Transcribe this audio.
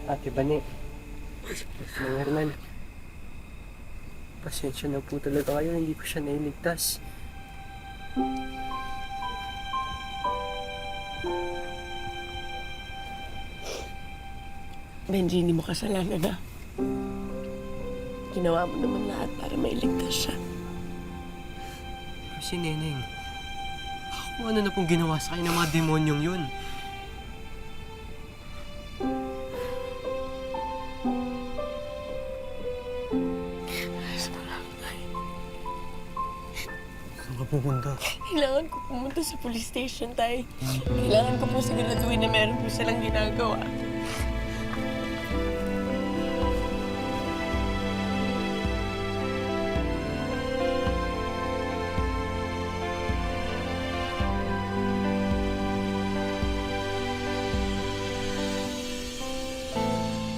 Ate Bani, Mang Hernan, pasensya na po talaga kayo, hindi ko siya nailigtas. Benji, hindi mo kasalanan na. Ginawa mo naman lahat para mailigtas siya. Kasi Neneng, kung ano na pong ginawa sa akin ng mga demonyong yun. Saan ka pupunta? Kailangan ko pumunta sa police station, tay. Kailangan ko po siguraduhin na meron po silang ginagawa.